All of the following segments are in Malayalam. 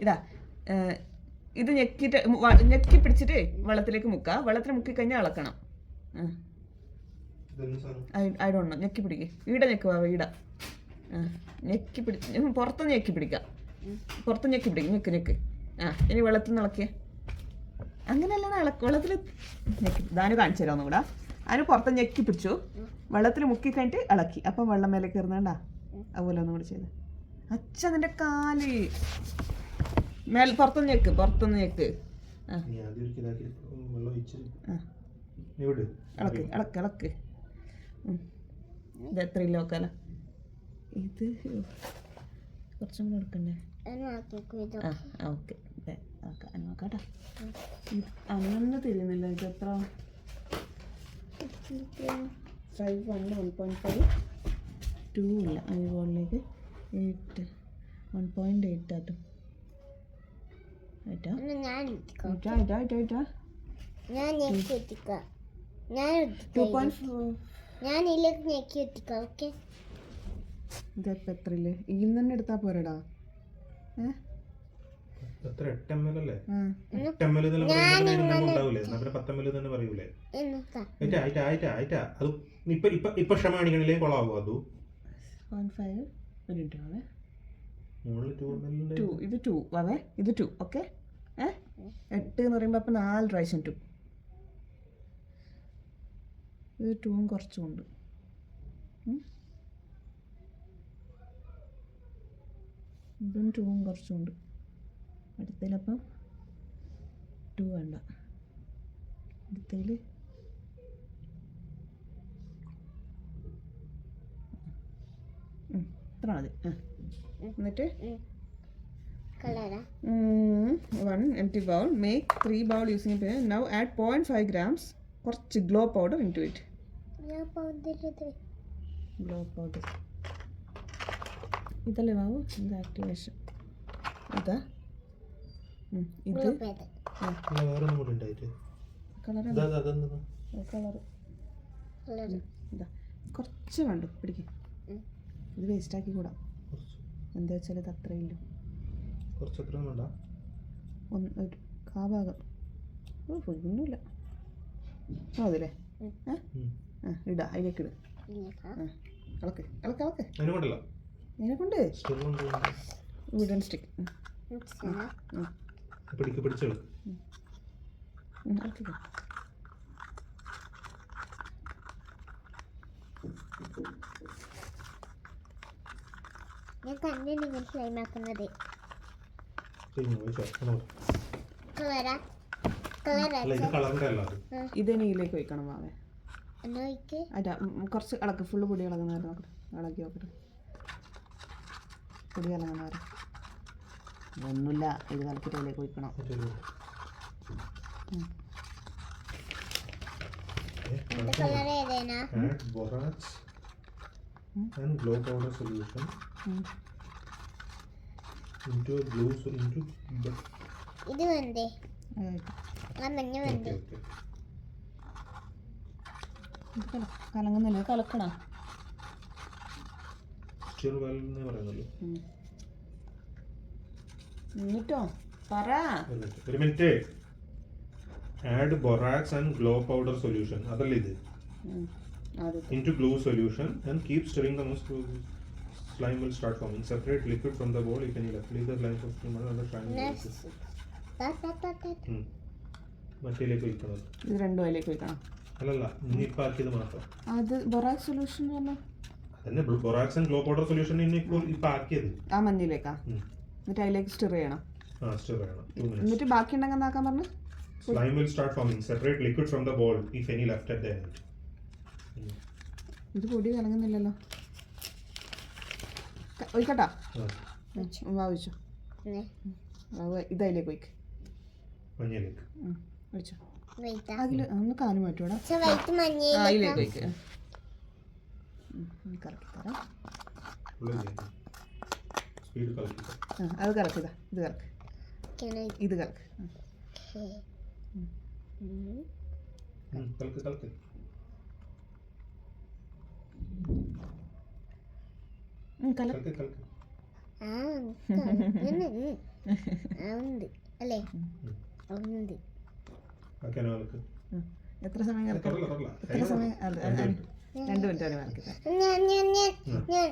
ഇതാ ഇത് ഞെക്കിയിട്ട് ഞെക്കി പിടിച്ചിട്ട് വെള്ളത്തിലേക്ക് മുക്കുക. വെള്ളത്തിൽ മുക്കി കഴിഞ്ഞാൽ ഇളക്കണം. I don't know. ഞെക്കി പിടിക്കുക. ഈട ഞെക്കുക. ഈട ഞെക്കി പിടിച്ച് പുറത്തുനിന്ന് ഞെക്കി പിടിക്കുക. പുറത്ത് ഞെക്കി പിടിക്കുക. ഞെക്ക് ഞെക്ക്. ഇനി വെള്ളത്തിൽ നിന്ന് ഇളക്കിയ അങ്ങനെയല്ല വെള്ളത്തിൽ ഞെക്കി. ദാനു കാണിച്ചു തരാം ഒന്നുകൂടെ. അതിന് പുറത്ത് ഞെക്കി പിടിച്ചു, വെള്ളത്തിൽ മുക്കി കഴിഞ്ഞിട്ട് ഇളക്കി. അപ്പം വെള്ളം മേലെ കയറുന്നേണ്ടാ. അതുപോലെ ഒന്നും കൂടി ചെയ്ത്. അച്ഛ നിന്റെ കാല് പുറത്തുനിന്ന് ഞെക്ക്. പുറത്തുനിന്ന് ഞെക്ക്. ഇളക്ക് ഇളക്ക് ഇളക്ക്. ഇത് എത്രയില്ല നോക്കാലോ. ഇത് കുറച്ചും കൂടെ എടുക്കണ്ടേ? ഓക്കെ നോക്കാട്ടോ. അങ്ങനെ തിരിയുന്നില്ല. ഇത് എത്ര? 5 1 1.5 2 ഇല്ല. അതുപോലേക്ക് 8 1.8 ആട്ടോ. ഇതിപ്പോ എത്രയില്ലേ? ഇന്ന് തന്നെ എടുത്താ പോരടാ. ഇത് 2 അവേ. ഇത് 2. ഓക്കെ. 8 എന്ന് പറയുമ്പോ അപ്പൊ 4 പ്രാവശ്യം 2. ഇത് 2 കുറച്ചുണ്ട്. ഇതും 2 കുറച്ചുണ്ട്. അടുത്തതിലപ്പം 2 വേണ്ട. അടുത്തതിൽ ഇത്ര മതി. എന്നിട്ട് 1 empty bowl. Make 3 bowl using a pan. Now add 0.5 grams കുറച്ച് glow powder into it. Glow powder ഇതല്ലേ ബാബു? ഇത് ആക്ടിവേഷൻ. ഇതാ ഇത് കളർ ഇതാ കുറച്ച് വേണ്ടു. പിടിക്കും. ഇത് വേസ്റ്റ് ആക്കി കൂടാ. എന്താ വെച്ചാൽ ഇത് അത്രയില്ല. ഒരു കാഭാഗം. ഒന്നുമില്ല. അതല്ലേ ഇടാ. അതിലേക്ക് ഇട്. ഇളക്ക് ഇളക്ക് ഇളക്ക്. ഇതിനെ കൊണ്ട് വുഡൻ സ്റ്റിക്ക് ഞാൻ തന്നെ നിങ്ങൾ സ്ലൈം ആക്കുന്നത്. ഇതിലേക്ക് വയ്ക്കണം. മാവേ അല്ല കുറച്ച് ഇളക്ക്. ഫുള്ള് പൊടി ഇളകുന്നവരെ നോക്കട്ടെ. ഇളക്കി നോക്കട്ടെ. പൊടി ഇളകുന്നവരെ ഒന്നുമില്ല. ഇത് കലക്കിട്ട് അതിലേക്ക് വയ്ക്കണം. And glow powder solution into a blue into ഇത് വന്നേ മഞ്ഞ വന്നേ. കലങ്ങുന്നില്ല. കലക്കണ ചെറുപാലെന്നേ പറയുന്നുള്ളൂ. എന്നിട്ടോ പറ. ഒരു minute. Add borax and glow powder solution. അതല്ലേ ഇത്? Into glue solution and keep stirring the most. Slime will start forming. Separate liquid from the bowl if any left. Leave the slime for 2 minutes under trying. മറ്റേലേക്ക് വയ്ക്കണം. ഇത് രണ്ടും അതിലേക്ക് വയ്ക്കണം. അല്ലല്ല, ഇനിയിപ്പോൾ ആക്കിയത് മാത്രം. അത് ബൊറാക്സ് സൊല്യൂഷൻ പറഞ്ഞാൽ അതന്നെ. Borax and glow powder solution ഇനിയിപ്പോൾ ഇപ്പം ആക്കിയത് ആ മഞ്ഞിലേക്കാ. എന്നിട്ട് അതിലേക്ക് സ്റ്റിർ ചെയ്യണം. സ്റ്റിർ ചെയ്യണം. എന്നിട്ട് ബാക്കി ഉണ്ടെങ്കിൽ എന്താക്കാൻ പറഞ്ഞു? Slime will start forming. Separate liquid from the bowl if any left at the end. ഇത് പൊടി കലങ്ങുന്നില്ലല്ലോ. ഒഴിക്കട്ടാ. വാവിച്ചോ. ഇതതിലേക്ക് ഒഴിക്ക്. മഞ്ഞയിലേക്ക് ഒഴിച്ചോ. അതിൽ ഒന്ന് കാല് മാറ്റൂടാ. അതിലേക്ക് ഒഴിക്ക്. കറക്കി തരാം. അത് കറക്കിതാ. ഇത് കറക്ക്. ഇത് കറക്ക്. ആ ഉണ്ട് അല്ലേ ഉണ്ട്. ഓക്കെ നോക്ക്. എത്ര സമയം കറക്കാം? തൊടല തൊടല. എത്ര സമയം? 2 മിനിറ്റ് വരെ കറക്കി ഞാൻ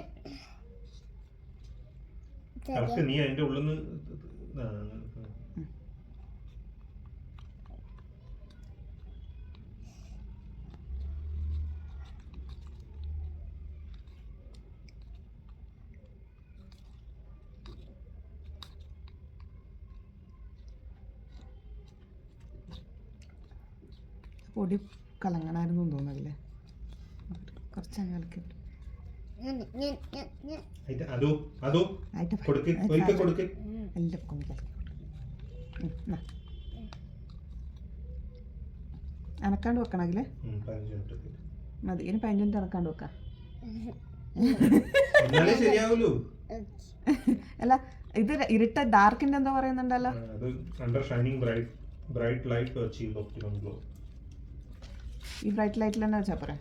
കറക്റ്റ് നീ അതിന്റെ ഉള്ളിൽ നിന്ന് പൊടി കലങ്ങണമായിരുന്നു തോന്നുന്നില്ലേ? കുറച്ചങ്ങ് കലക്കി. അതോ കൊടുക്ക് ഒരിക്കൽ കൊടുക്ക്. എല്ലാം കൊണ്ട് കലക്കി. അനക്കാണ്ട് വെക്കണമെങ്കിലേ 15 മിനിറ്റ് മതി. ഇനി 15 മിനിറ്റ് അനക്കാണ്ട് വെക്കാം. എന്നാലേ ശരിയാവൂലൂ. അല്ല ഇത് ഇരുട്ട ഡാർക്കിന്റെ എന്താ പറയുന്നുണ്ടല്ലോ? അത് under shining bright light to achieve optimum glow. ഈ ബ്രൈറ്റ് ലൈറ്റിൽ തന്നെ വെച്ചാൽ പോരെ?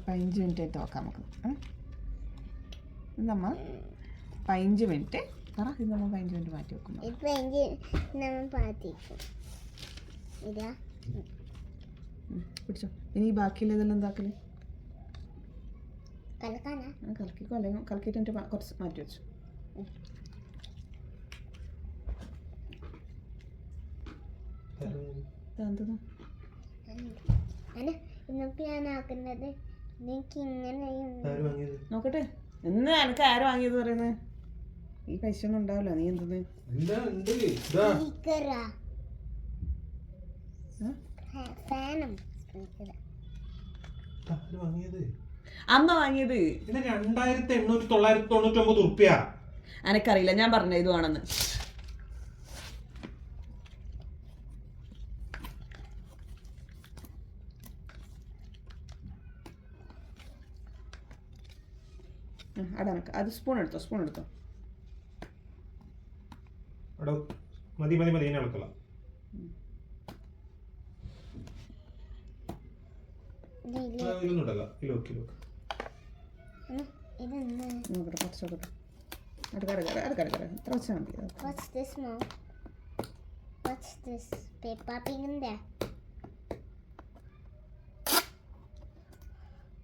15 മിനിറ്റ് ആയിട്ട് നോക്കാം നമുക്ക്. ഇതമ്മ 15 മിനിറ്റ് പറ. ഇത് നമ്മൾ 15 മിനിറ്റ് മാറ്റി വെക്കുന്നു. പിടിച്ചോ. ഇനി ബാക്കിയുള്ള ഇതെല്ലാം എന്താക്കല്? കലക്കിക്കോ, അല്ലെങ്കിൽ കലക്കിയിട്ട് എൻ്റെ കുറച്ച് മാറ്റി വെച്ചു. ഞാൻ ആക്കുന്നത് എനിക്ക് ഇങ്ങനെ നോക്കട്ടെ. എന്ന് എനക്ക് ആര് വാങ്ങിയത് പറയുന്നത്? ഈ പൈസ ഒന്നും ഉണ്ടാവില്ല. നീ എന്തത് അമ്മ വാങ്ങിയത്? 2899 ഉറുപ്പ്യ. എനക്കറിയില്ല, ഞാൻ പറഞ്ഞ ഇതുവാണെന്ന്. അടനക്ക് അത് സ്പൂൺ എടുത്തോ. മതി ഇനി അളക്കല.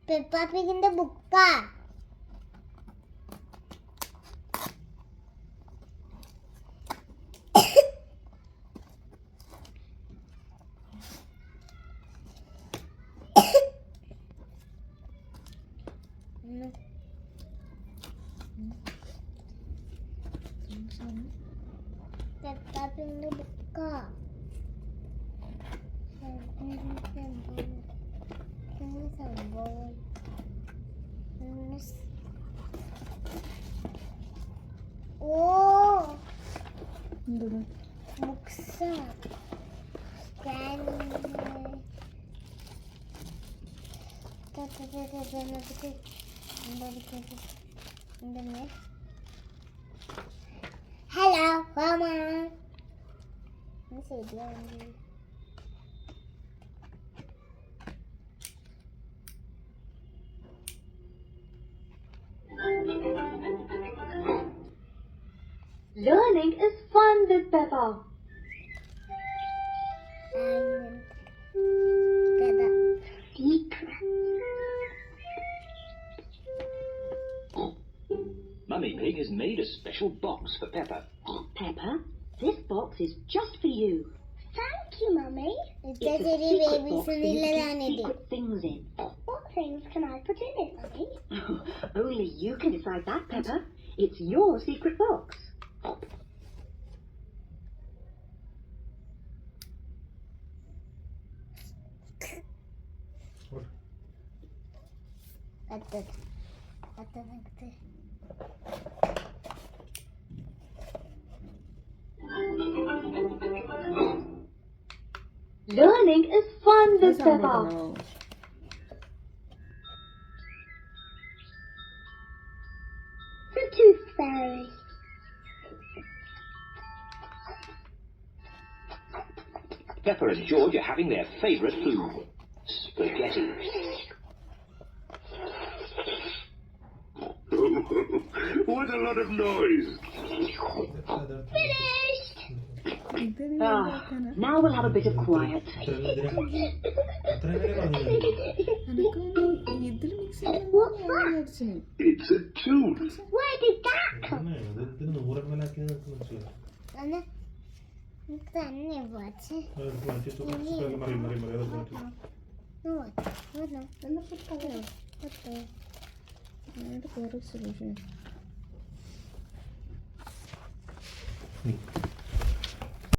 പെപ്പാ പിഗിന്റെ ബുക്കാ. Pepping the car. Oh, books. Hello, Mama. Learning is fun with Peppa. Mummy Pig has made a special box for Peppa. Peppa, this box is just for you. Thank you, Mummy. It's a secret box for you to keep secret things in. What things can I put in it, Mummy? Only you can decide that, Peppa. It's your secret box. Learning is fun with Peppa. The Tooth Fairy. Peppa and George are having their favourite food, spaghetti. What a lot of noise! ഇതിന് Ah, എന്താക്കാനാ? now we'll have a bit of quiet. അനക്കൊന്നും ഇതില് mix ചെയ്യണമെന്ന് ഞാൻ വിചാരിച്ചു. It's a tune. Where did that come നൂറമ്മലാക്കി മനസ്സിലായി from? തന്നെ വാച്ച് മാറ്റി മറി മറി മറി അത് മാറ്റി വേറെ solution. നീ